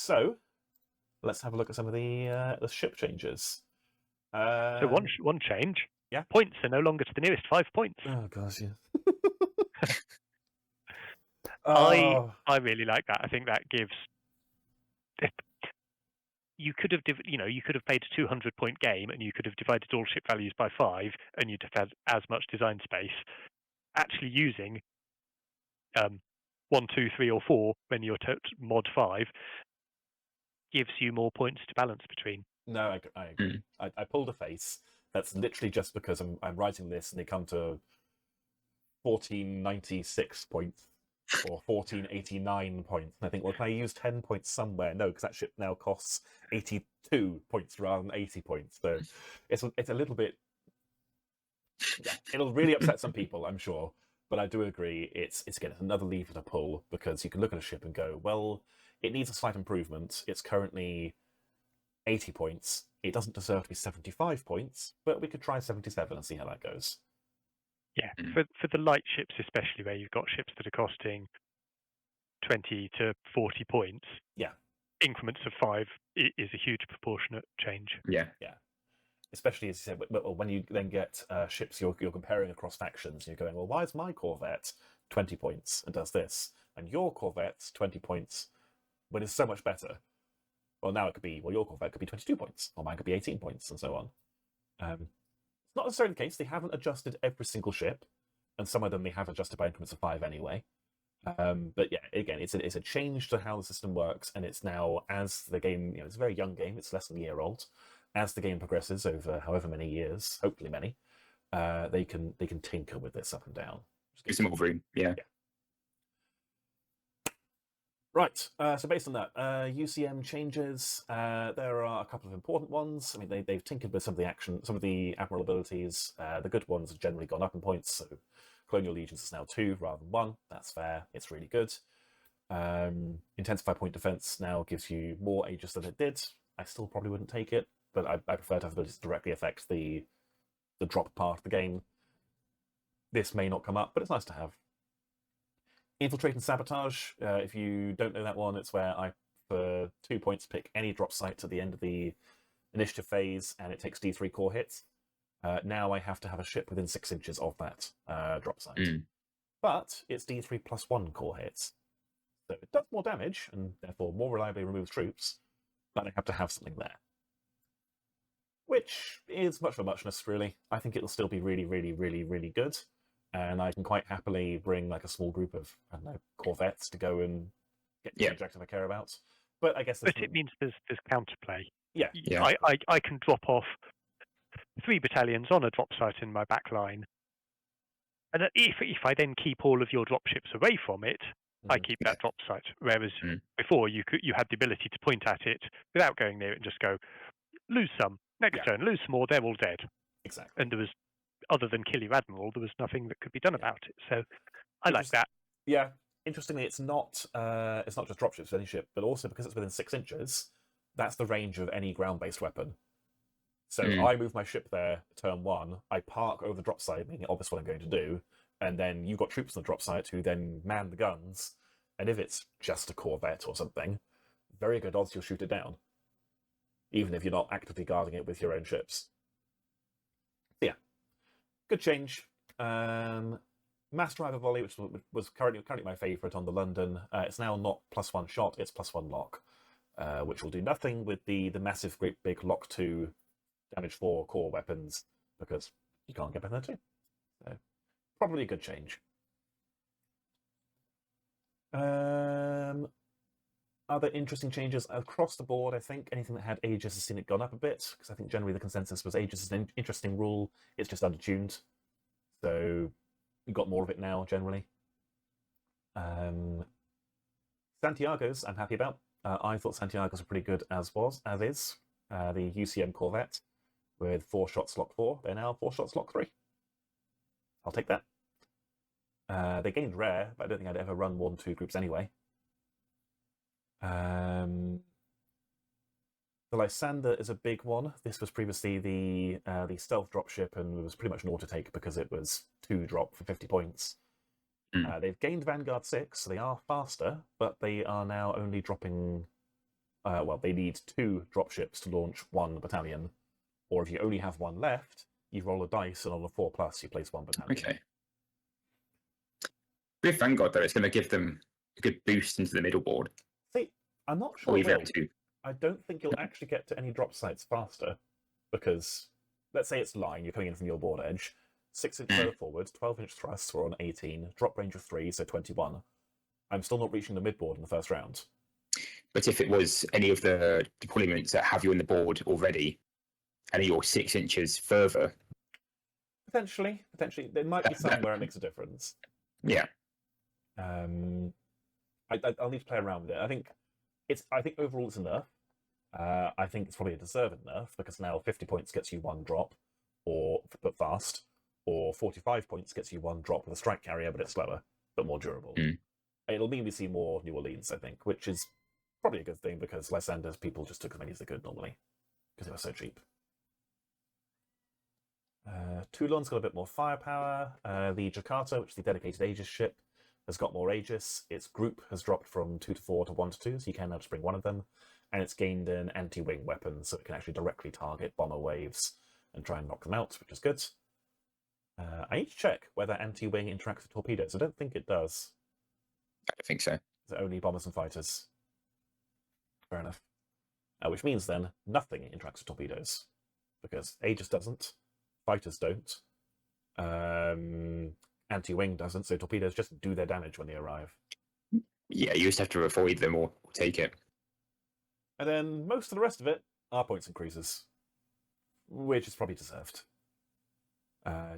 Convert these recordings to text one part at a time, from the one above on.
So let's have a look at some of the ship changes. So one change. Yeah. Points are no longer to the nearest 5 points. Oh gosh, yeah. I really like that. I think that gives. You could have, you could have played a 200-point game, and you could have divided all ship values by 5, and you'd have had as much design space. Actually, using 1, 2, 3, or 4 when you're mod 5 gives you more points to balance between. No, I agree. I pulled a face. That's literally just because I'm writing this, and they come to 1496 points or 1489 points. And I think, well, can I use 10 points somewhere? No, because that ship now costs 82 points rather than 80 points. So it's a little bit. Yeah, it'll really upset some people, I'm sure. But I do agree. It's again another lever to pull, because you can look at a ship and go, well, it needs a slight improvement. It's currently 80 points. It doesn't deserve to be 75 points, but we could try 77 and see how that goes. Yeah, for the light ships especially, where you've got ships that are costing 20 to 40 points. Yeah, increments of 5 is a huge proportionate change. Yeah. Especially, as you said, when you then get ships you're comparing across factions, you're going, well, why is my Corvette 20 points and does this, and your Corvette's 20 points when it's so much better? Well, now it could be, well, your Corvette could be 22 points, or mine could be 18 points, and so on. It's not necessarily the case. They haven't adjusted every single ship, and some of them they have adjusted by increments of 5 anyway. But yeah, again, it's a change to how the system works, and it's now, as the game, it's a very young game, it's less than a year old. As the game progresses over however many years, hopefully many, they can tinker with this up and down. Give some more room, yeah. Right, so based on that, UCM changes. There are a couple of important ones. I mean, they've tinkered with some of the admiral abilities. The good ones have generally gone up in points, so Colonial Legions is now 2 rather than 1. That's fair. It's really good. Intensify point defense now gives you more Aegis than it did. I still probably wouldn't take it, but I prefer to have abilities to directly affect the drop part of the game. This may not come up, but it's nice to have. Infiltrate and Sabotage. If you don't know that one, it's where I, for 2 points, pick any drop site at the end of the initiative phase, and it takes D3 core hits. Now I have to have a ship within 6 inches of that drop site. But it's D3 plus 1 core hits. So it does more damage, and therefore more reliably removes troops, but I have to have something there. Which is much of a muchness, really. I think it'll still be really, really, really, really good. And I can quite happily bring like a small group of, I don't know, Corvettes to go and get the objective I care about. But I guess it means there's counterplay. Yeah. I can drop off 3 battalions on a drop site in my back line. And if I then keep all of your drop ships away from it, I keep that drop site. Whereas before you had the ability to point at it without going near it and just go, lose some, next turn, lose some more, they're all dead. Exactly. And there was, other than kill your admiral, there was nothing that could be done about it. So I like that. Yeah. Interestingly, it's not just dropships for any ship, but also because it's within 6 inches, that's the range of any ground-based weapon. So I move my ship there, turn 1, I park over the drop site, making it obvious what I'm going to do, and then you've got troops on the drop site who then man the guns, and if it's just a Corvette or something, very good odds you'll shoot it down, even if you're not actively guarding it with your own ships. Yeah, good change. Mass Driver Volley, which was currently my favourite on the London, it's now not +1 shot, it's +1 lock, which will do nothing with the massive, great big lock 2 damage 4 core weapons, because you can't get better than 2. So, probably a good change. Other interesting changes across the board, I think. Anything that had Aegis has seen it gone up a bit, because I think generally the consensus was Aegis is an interesting rule, it's just undertuned. So, you've got more of it now, generally. Santiago's, I'm happy about. I thought Santiago's were pretty good as is. The UCM Corvette with 4 shots lock 4. They're now 4 shots lock 3. I'll take that. They gained rare, but I don't think I'd ever run more than 2 groups anyway. The Lysander is a big one. This was previously the stealth dropship, and it was pretty much an auto take because it was 2 drop for 50 points. They've gained Vanguard 6, so they are faster, but they are now only dropping well, they need 2 dropships to launch 1 battalion. Or if you only have 1 left, you roll a dice, and on a 4+, you place 1 battalion. Okay. With Vanguard, though, it's going to give them a good boost into the middle board. See, I'm not sure Or it even will. up to. I don't think you'll actually get to any drop sites faster, because let's say it's line, you're coming in from your board edge, 6-inch further forward, 12-inch thrusts were on 18, drop range of 3, so 21. I'm still not reaching the midboard in the first round. But if it was any of the deployments that have you on the board already, and you're 6 inches further, Potentially. There might be some where it makes a difference. Yeah. I'll need to play around with it. I think overall it's a nerf. I think it's probably a deserved nerf, because now 50 points gets you 1 drop, but fast, or 45 points gets you 1 drop with a strike carrier, but it's slower, but more durable. It'll mean we see more New Orleans, I think, which is probably a good thing, because Lysander's people just took as many as they could normally, because they were so cheap. Toulon's got a bit more firepower. The Jakarta, which is the dedicated Aegis ship, has got more Aegis. Its group has dropped from 2 to 4 to 1 to 2, so you can now just bring 1 of them. And it's gained an anti-wing weapon, so it can actually directly target bomber waves and try and knock them out, which is good. I need to check whether anti-wing interacts with torpedoes. I don't think it does. I don't think so. It's only bombers and fighters. Fair enough. Which means then nothing interacts with torpedoes, because Aegis doesn't, fighters don't, anti-wing doesn't, so torpedoes just do their damage when they arrive. Yeah, you just have to avoid them or take it. And then most of the rest of it are points increases, which is probably deserved.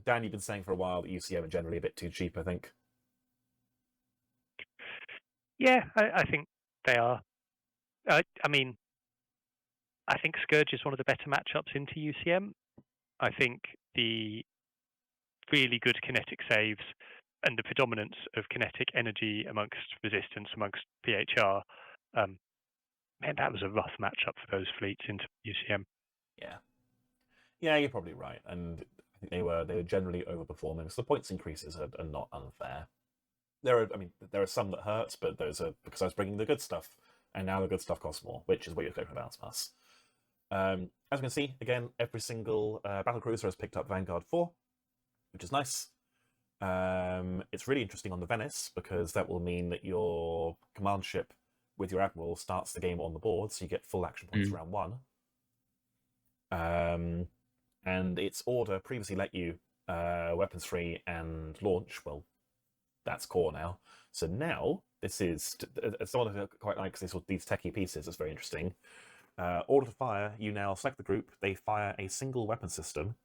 Dan, you've been saying for a while that UCM are generally a bit too cheap, I think. Yeah, I think they are. I mean, I think Scourge is one of the better matchups into UCM. I think the really good kinetic saves and the predominance of kinetic energy amongst resistance, amongst PHR, man, that was a rough matchup for those fleets into UCM. Yeah, you're probably right, and I think they were generally overperforming. So the points increases are not unfair. There are some that hurt, but those are because I was bringing the good stuff, and now the good stuff costs more, which is what you're going to bounce pass. As we can see, again, every single battlecruiser has picked up Vanguard 4, which is nice. It's really interesting on the Venice, because that will mean that your command ship with your admiral starts the game on the board, so you get full action points round 1. And its order previously let you weapons free and launch. Well, that's core now. So now, this is, as someone who quite likes these techie pieces, it's very interesting. Order to fire, you now select the group, they fire a single weapon system,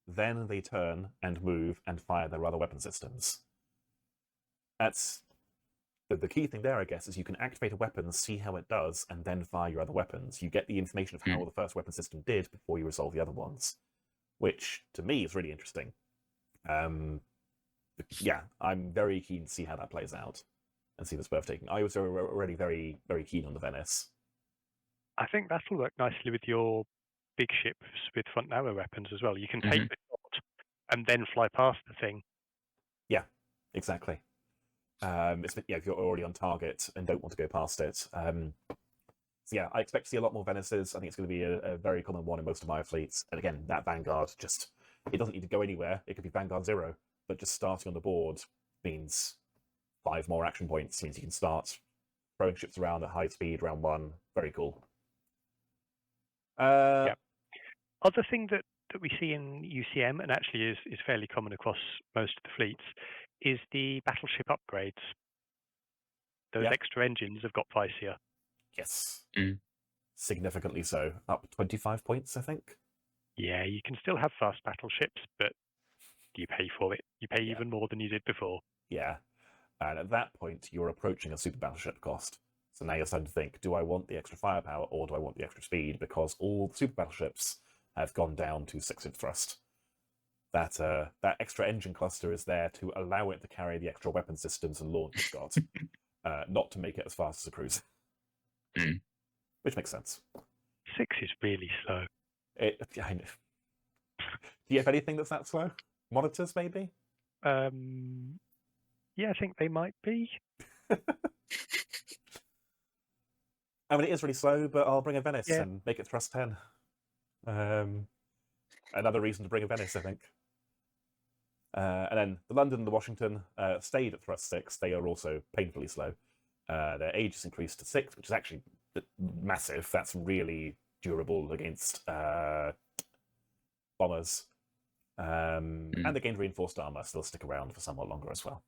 then they turn and move and fire their other weapon systems. That's the key thing there, I guess, is you can activate a weapon, see how it does, and then fire your other weapons. You get the information of how the first weapon system did before you resolve the other ones, which, to me, is really interesting. Yeah, I'm very keen to see how that plays out and see if it's worth taking. I was already very, very keen on the Venice. I think that'll work nicely with your big ships with front narrow weapons as well. You can take the shot and then fly past the thing. Yeah, exactly. If you're already on target and don't want to go past it. So yeah, I expect to see a lot more Venices. I think it's going to be a very common one in most of my fleets. And again, that Vanguard, it doesn't need to go anywhere. It could be Vanguard 0, but just starting on the board means 5 more action points. Means you can start throwing ships around at high speed, round 1. Very cool. Yeah. Other thing that we see in UCM, and actually is fairly common across most of the fleets, is the battleship upgrades. Those extra engines have got pricier. Yes. Significantly so. Up 25 points, I think. Yeah, you can still have fast battleships, but you pay for it. You pay even more than you did before. Yeah. And at that point, you're approaching a super battleship cost. So now you're starting to think, do I want the extra firepower or do I want the extra speed? Because all the super battleships have gone down to 6-inch thrust. That extra engine cluster is there to allow it to carry the extra weapon systems and launch it's got, not to make it as fast as a cruiser. Which makes sense. 6 is really slow. I know. Do you have anything that's that slow? Monitors, maybe? Yeah, I think they might be. I mean, it is really slow, but I'll bring a Venice Yeah. and make it thrust 10. Another reason to bring a Venice, I think. And then the London and the Washington stayed at thrust 6. They are also painfully slow. Their age is increased to 6, which is actually massive. That's really durable against bombers. And they gained reinforced armor, so they'll stick around for somewhat longer as well.